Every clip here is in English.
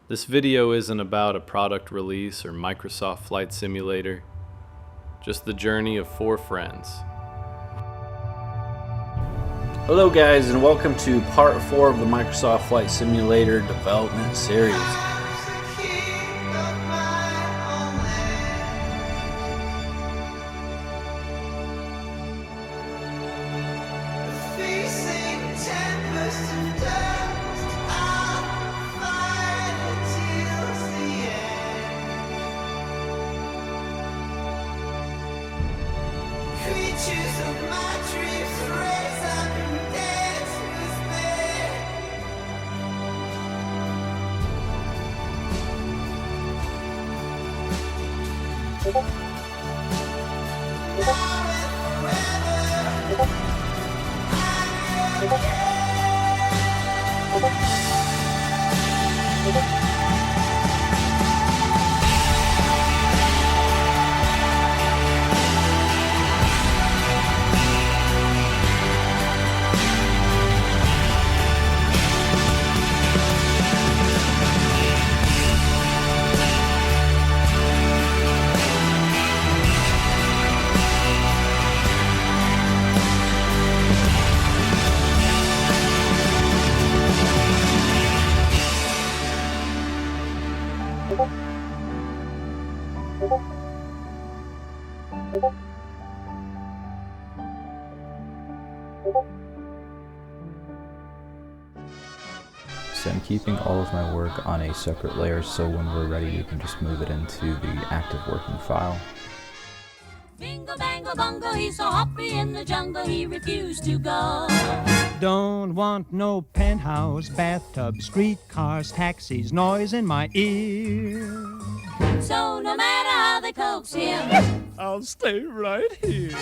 This video isn't about a product release or Microsoft Flight Simulator, just the journey of 4 friends. Hello guys, and welcome to part 4 of the Microsoft Flight Simulator development series. Creatures of my dreams raise up and dance with me. Now and forever, I'm your king. So I'm keeping all of my work on a separate layer, so when we're ready we can just move it into the active working file. Bingo, bango, bongo, he's so hoppy in the jungle he refused to go. Don't want no penthouse, bathtub, streetcars, taxis, noise in my ear. So no matter how they coax him, I'll stay right here.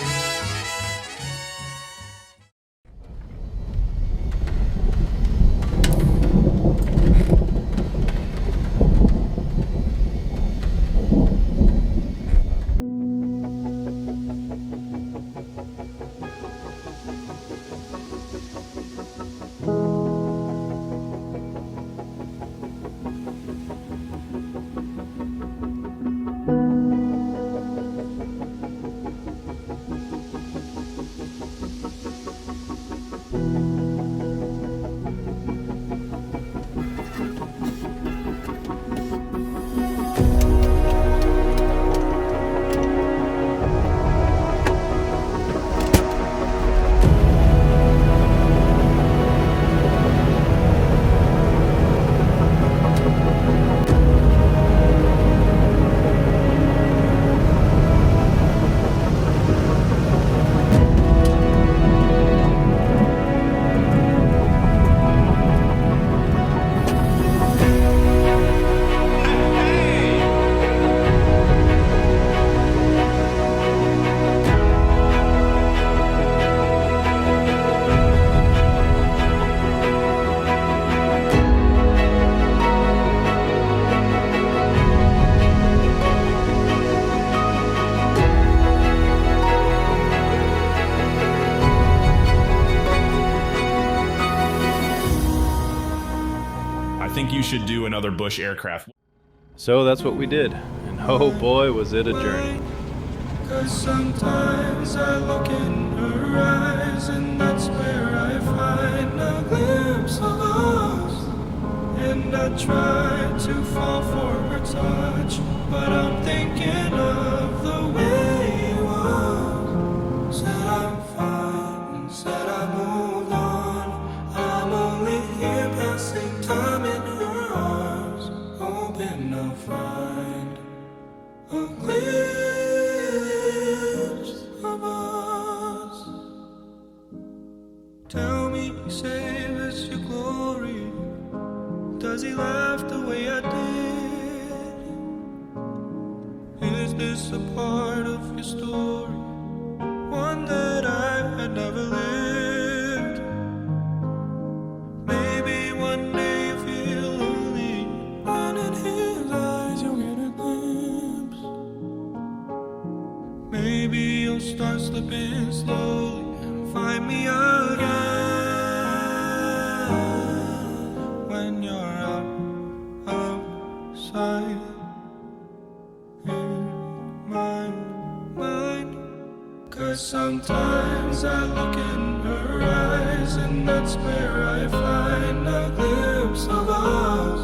I think you should do another Bush aircraft. So that's what we did, and oh boy was it a journey. 'Cause sometimes I look in her eyes, and that's where I find a glimpse of us. And I try to fall for her touch, but I'm thinking of the way it was. Said I'm fine, and said I moved on. I'm only here passing time in her arms, hoping I'll find a glimpse of us. Tell me, save us your glory. Does he laugh the way I did? Is this a part of your story? One that I had never lived? Maybe one day you feel lonely, and in his eyes you'll get a glimpse. Maybe you'll start slipping slowly and find me again when you're out 'Cause sometimes I look in her eyes, and that's where I find a glimpse of us.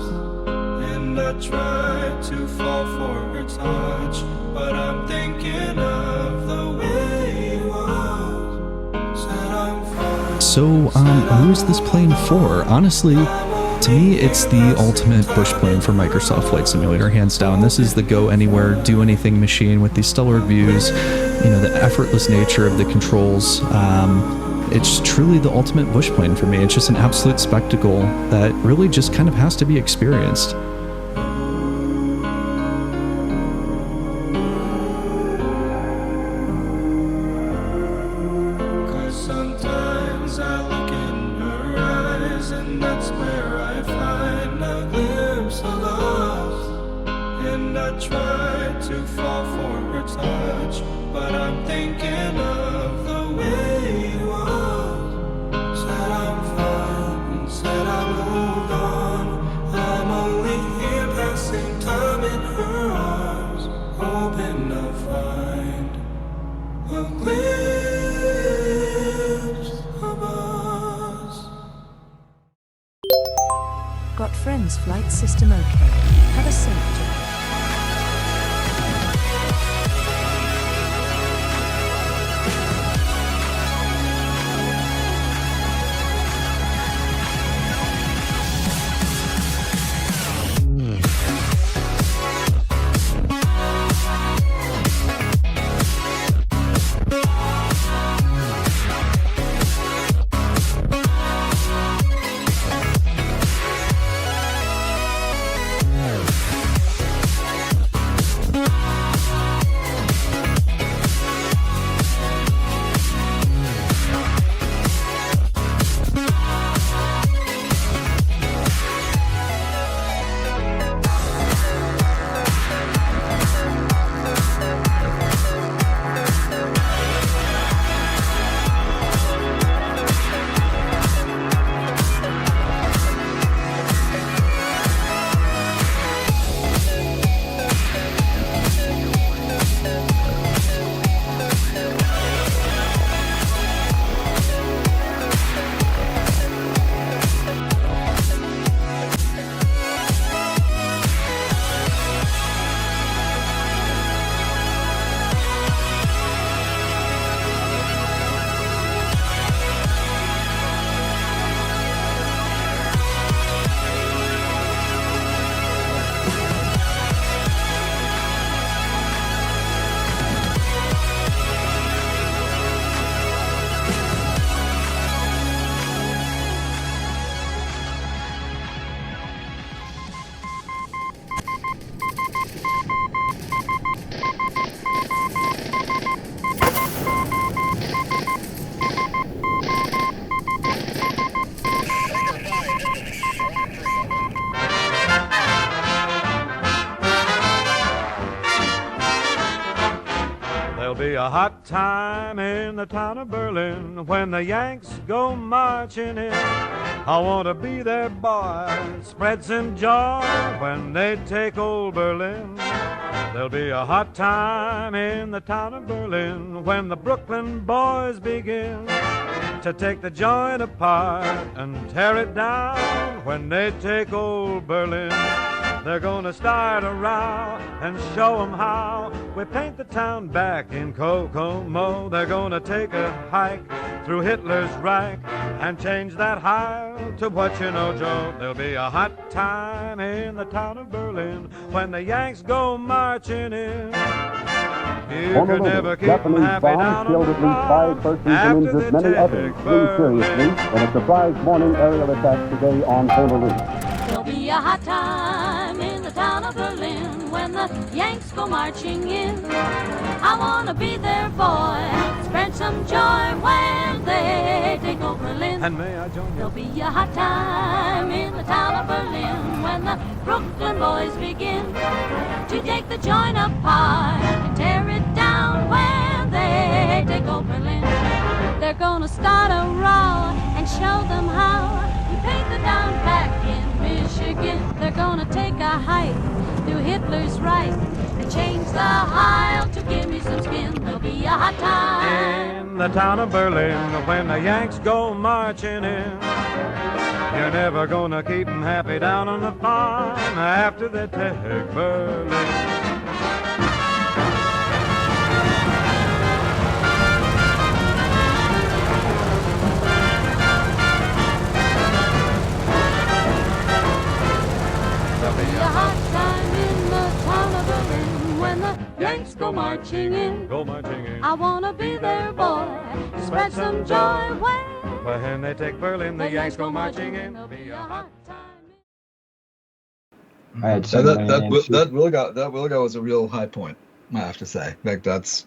And I try to fall for her touch, but I'm thinking of the way it was. Said I'm fine. So, who is this plane for? Honestly, to me, it's the ultimate bush plane for Microsoft Flight Simulator, hands down. This is the go anywhere, do anything machine with these stellar views, the effortless nature of the controls. It's truly the ultimate bush plane for me. It's just an absolute spectacle that really just kind of has to be experienced. Sometimes I look in her eyes, and that's where I find a glimpse of us. And I try to fall for her touch, but I'm thinking of the way it was. Said I'm fine, and said I moved on. I'm only here passing time in her arms, hoping to find a glimpse of us. Got friends, flight system okay. Have a safe journey. There'll be a hot time in the town of Berlin when the Yanks go marching in. I want to be their boy, spread some joy when they take old Berlin. There'll be a hot time in the town of Berlin when the Brooklyn boys begin to take the joint apart and tear it down when they take old Berlin. They're gonna start a row and show 'em how we paint the town back in Kokomo. They're gonna take a hike through Hitler's Reich and change that Heil to what you know, Joe. There'll be a hot time in the town of Berlin when the Yanks go marching in. You could never keep 'em happy down killed at least 5 persons and injured many others seriously in a surprise morning aerial attack today on Honolulu. There'll be a hot time in the town of Berlin when the Yanks go marching in. I wanna be their boy, spread some joy when they take over Berlin. And may I join you? There'll be a hot time in the town of Berlin when the Brooklyn boys begin to take the joint apart and tear it down when they take over Berlin. They're gonna start a row and show them how you paint the town back in Michigan. They're gonna take a hike through Hitler's Reich and change the Heil to give me some skin. There'll be a hot time. In the town of Berlin, when the Yanks go marching in, you're never gonna keep 'em happy down on the farm after they take Berlin. Be a hot time in the town of Berlin when the Yanks go marching in. Go marching in. I wanna be their boy, spread some joy When they take Berlin, the Yanks go marching in. There'll be a hot time. I had so many names. That Wilgo was a real high point, I have to say. Like that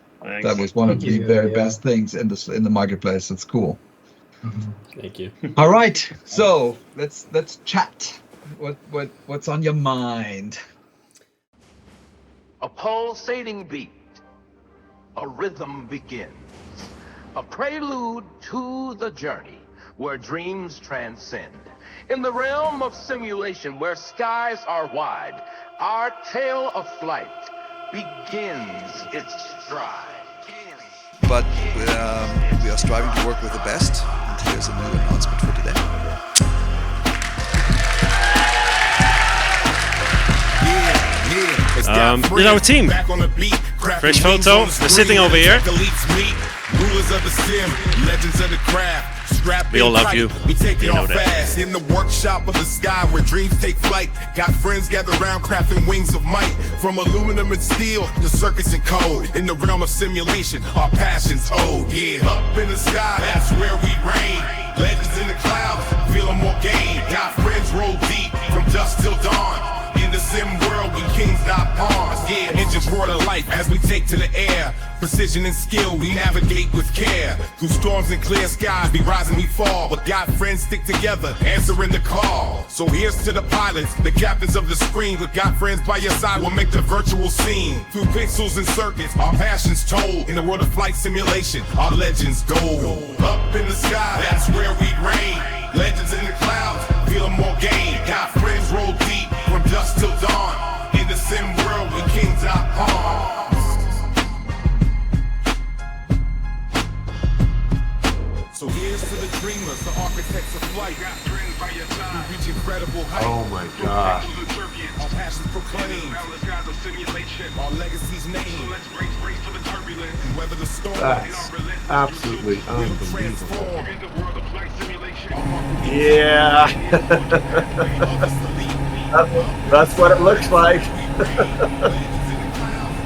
was one of the very best things in the marketplace. It's cool. Thank you. All right, so let's chat. What's on your mind? A pulsating beat, a rhythm begins, a prelude to the journey where dreams transcend. In the realm of simulation where skies are wide, our tale of flight begins its stride. But we are striving to work with the best, and here's a new announcement for today. This is our team. Fresh photo. They're sitting over here. We all love you. You know that. In the workshop of the sky where dreams take flight. Got friends gather around crafting wings of might. From aluminum and steel to circuits and code. In the realm of simulation, our passions owed. Yeah, up in the sky, that's where we reign. Legends in the clouds, feeling more game. Got friends roll deep from dusk till dawn. In the sim world, we kings not pawns. Yeah, engines roar to life as we take to the air. Precision and skill, we navigate with care. Through storms and clear skies, we rise and we fall. But got friends stick together, answering the call. So here's to the pilots, the captains of the screen. With got friends by your side, will make the virtual scene. Through pixels and circuits, our passions told. In the world of flight simulation, our legends go. Up in the sky, that's where we reign. Legends in the clouds, feeling more game. Got friends roll deep from dusk till dawn. In the sim world, we kings not pawns. So here's to the dreamers, the architects of flight. Got friends by your side. Who reach incredible heights. Oh my God. Our passions proclaim. Our legacy's name. So let's race for the turbulence. And weather the storm. That's absolutely unbelievable. Yeah. That's what it looks like.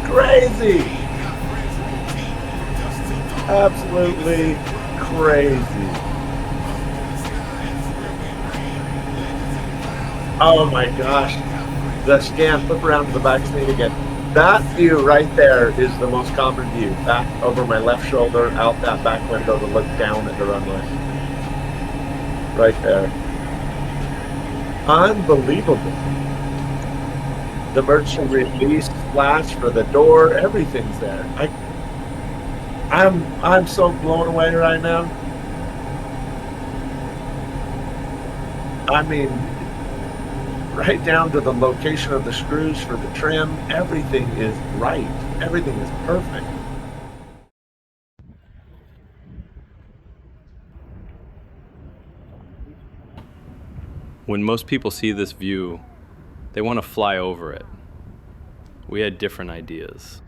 Crazy. Absolutely crazy. Oh my gosh. The scan, flip around to the back screen again. That view right there is the most common view. Back over my left shoulder, out that back window to look down at the runway. Right there. Unbelievable. The merchant release flash for the door, everything's there. I'm so blown away right now. I mean, right down to the location of the screws for the trim, everything is right. Everything is perfect. When most people see this view, they want to fly over it. We had different ideas.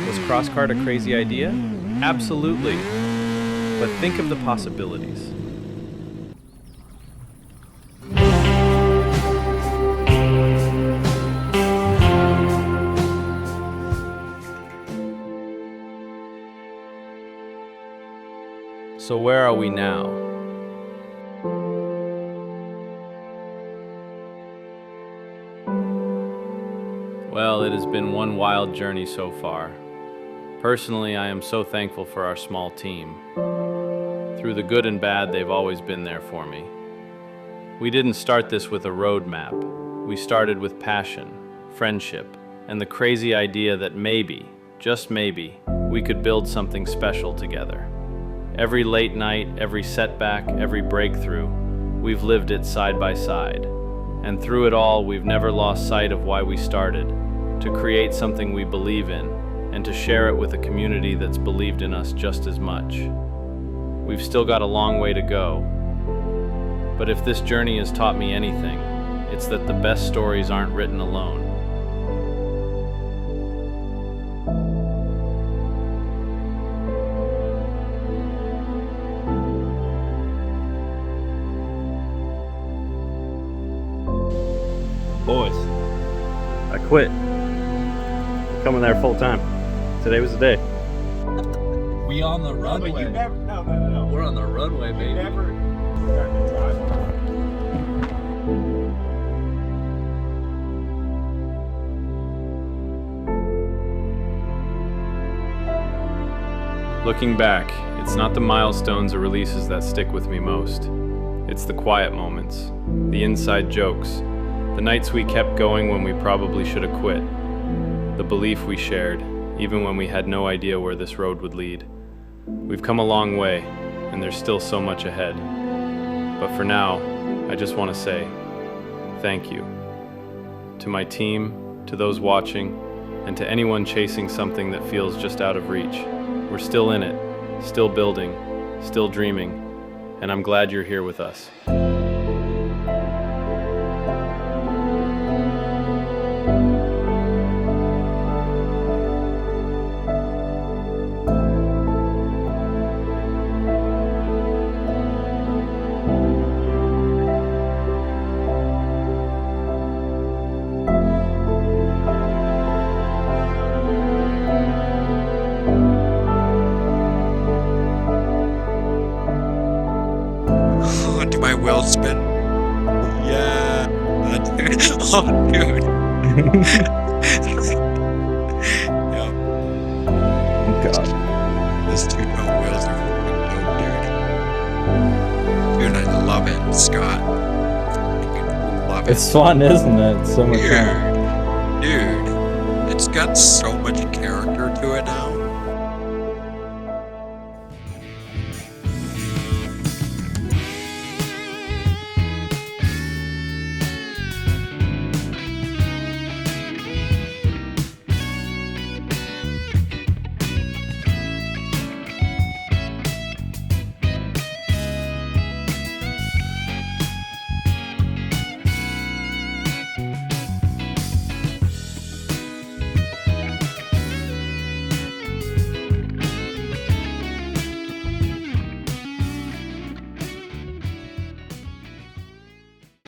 Was crosscart a crazy idea? Absolutely. But think of the possibilities. So where are we now? Well, it has been one wild journey so far. Personally, I am so thankful for our small team. Through the good and bad, they've always been there for me. We didn't start this with a roadmap. We started with passion, friendship, and the crazy idea that maybe, just maybe, we could build something special together. Every late night, every setback, every breakthrough, we've lived it side by side. And through it all, we've never lost sight of why we started, to create something we believe in, and to share it with a community that's believed in us just as much. We've still got a long way to go, but if this journey has taught me anything, it's that the best stories aren't written alone. Boys, I quit. I'm coming there full time. Today was the day. We on the runway. But you never, no. We're on the runway, baby. You never started to drive. Looking back, it's not the milestones or releases that stick with me most. It's the quiet moments, the inside jokes, the nights we kept going when we probably should have quit, the belief we shared, even when we had no idea where this road would lead. We've come a long way, and there's still so much ahead. But for now, I just want to say thank you. To my team, to those watching, and to anyone chasing something that feels just out of reach. We're still in it, still building, still dreaming, and I'm glad you're here with us. Do my wheel spin? Yeah. Oh, dude. Yeah. God. Those two no wheels are fucking dope, dude. Dude, I love it, Scott. I love it. It's fun, isn't it? It's so much fun. Dude, it's got so much character to it now.